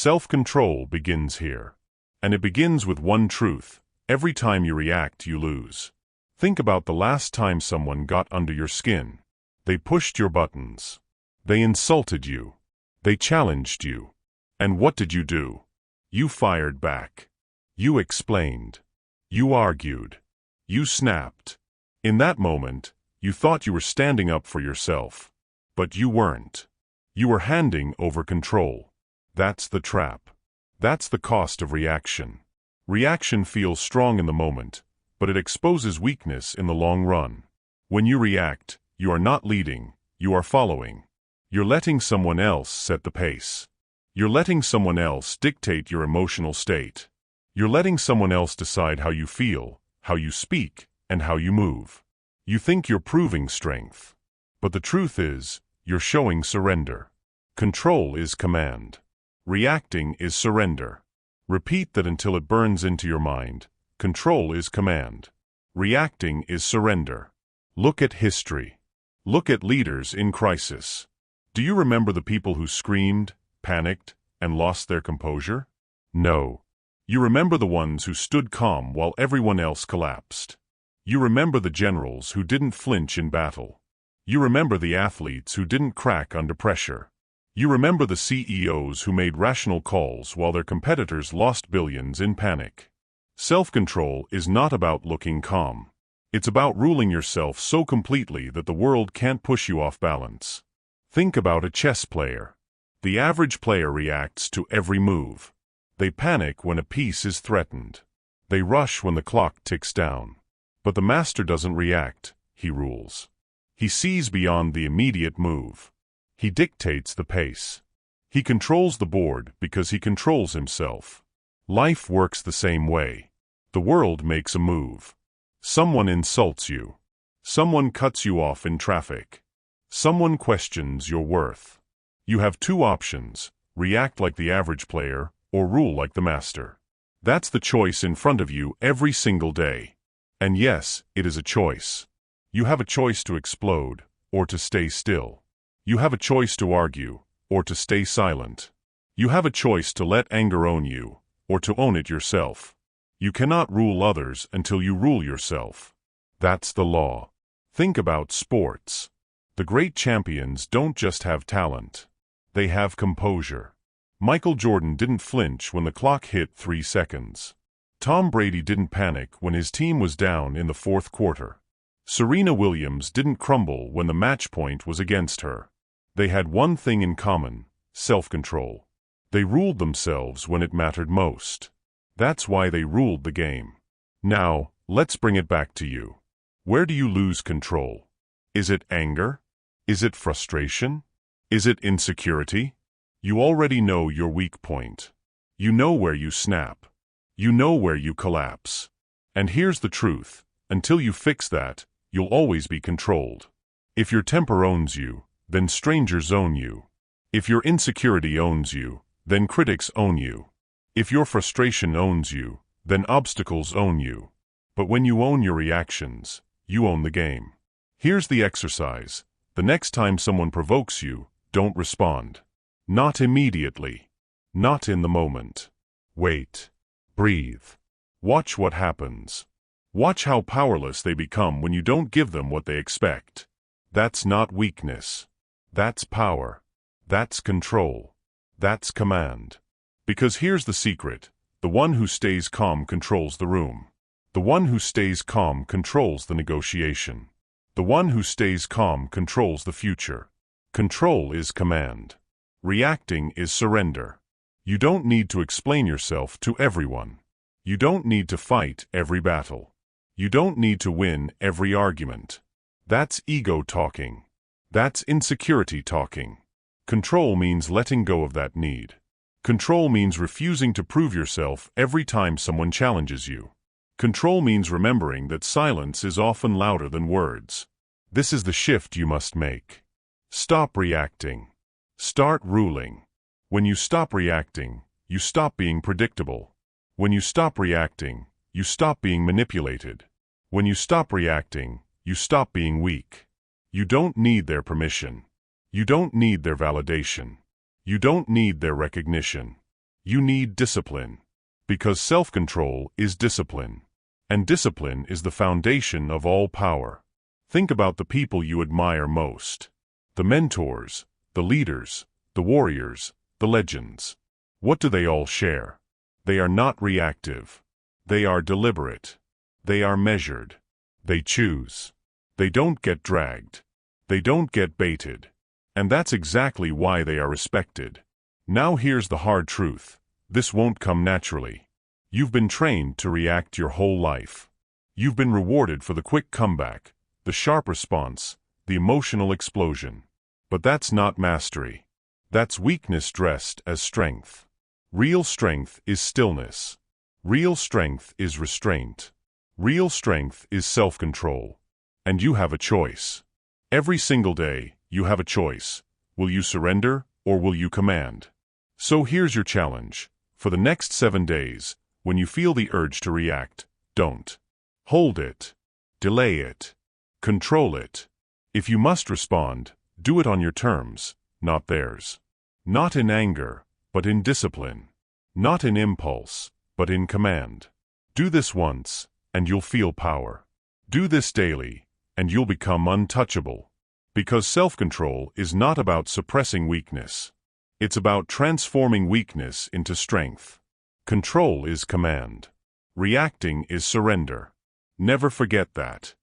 Self-control begins here. And it begins with one truth: every time you react, you lose. Think about the last time someone got under your skin. They pushed your buttons. They insulted you. They challenged you. And what did you do? You fired back. You explained. You argued. You snapped. In that moment, you thought you were standing up for yourself. But you weren't. You were handing over control. That's the trap. That's the cost of reaction. Reaction feels strong in the moment, but it exposes weakness in the long run. When you react, you are not leading, you are following. You're letting someone else set the pace. You're letting someone else dictate your emotional state. You're letting someone else decide how you feel, how you speak, and how you move. You think you're proving strength. But the truth is, you're showing surrender. Control is command. Reacting is surrender. Repeat that until it burns into your mind. Control is command. Reacting is surrender. Look at history. Look at leaders in crisis. Do you remember the people who screamed, panicked, and lost their composure? No. You remember the ones who stood calm while everyone else collapsed. You remember the generals who didn't flinch in battle. You remember the athletes who didn't crack under pressure. You remember the CEOs who made rational calls while their competitors lost billions in panic. Self-control is not about looking calm. It's about ruling yourself so completely that the world can't push you off balance. Think about a chess player. The average player reacts to every move. They panic when a piece is threatened. They rush when the clock ticks down. But the master doesn't react, he rules. He sees beyond the immediate move. He dictates the pace. He controls the board because he controls himself. Life works the same way. The world makes a move. Someone insults you. Someone cuts you off in traffic. Someone questions your worth. You have two options: react like the average player or rule like the master. That's the choice in front of you every single day. And yes, it is a choice. You have a choice to explode or to stay still. You have a choice to argue or to stay silent. You have a choice to let anger own you or to own it yourself. You cannot rule others until you rule yourself. That's the law. Think about sports. The great champions don't just have talent. They have composure. Michael Jordan didn't flinch when the clock hit 3 seconds. Tom Brady didn't panic when his team was down in the fourth quarter. Serena Williams didn't crumble when the match point was against her. They had one thing in common: self-control. They ruled themselves when it mattered most. That's why they ruled the game. Now, let's bring it back to you. Where do you lose control? Is it anger? Is it frustration? Is it insecurity? You already know your weak point. You know where you snap. You know where you collapse. And here's the truth: until you fix that, you'll always be controlled. If your temper owns you, then strangers own you. If your insecurity owns you, then critics own you. If your frustration owns you, then obstacles own you. But when you own your reactions, you own the game. Here's the exercise. The next time someone provokes you, don't respond. Not immediately. Not in the moment. Wait. Breathe. Watch what happens. Watch how powerless they become when you don't give them what they expect. That's not weakness. That's power. That's control. That's command. Because here's the secret: the one who stays calm controls the room. The one who stays calm controls the negotiation. The one who stays calm controls the future. Control is command. Reacting is surrender. You don't need to explain yourself to everyone. You don't need to fight every battle. You don't need to win every argument. That's ego talking. That's insecurity talking. Control means letting go of that need. Control means refusing to prove yourself every time someone challenges you. Control means remembering that silence is often louder than words. This is the shift you must make. Stop reacting. Start ruling. When you stop reacting, you stop being predictable. When you stop reacting, you stop being manipulated. When you stop reacting, you stop being weak. You don't need their permission. You don't need their validation. You don't need their recognition. You need discipline. Because self-control is discipline. And discipline is the foundation of all power. Think about the people you admire most. The mentors, the leaders, the warriors, the legends. What do they all share? They are not reactive. They are deliberate. They are measured. They choose. They don't get dragged. They don't get baited. And that's exactly why they are respected. Now here's the hard truth. This won't come naturally. You've been trained to react your whole life. You've been rewarded for the quick comeback, the sharp response, the emotional explosion. But that's not mastery. That's weakness dressed as strength. Real strength is stillness. Real strength is restraint. Real strength is self-control. And you have a choice. Every single day, you have a choice. Will you surrender, or will you command? So here's your challenge. For the next 7 days, when you feel the urge to react, don't. Hold it. Delay it. Control it. If you must respond, do it on your terms, not theirs. Not in anger, but in discipline. Not in impulse, but in command. Do this once, and you'll feel power. Do this daily, and you'll become untouchable. Because self-control is not about suppressing weakness. It's about transforming weakness into strength. Control is command. Reacting is surrender. Never forget that.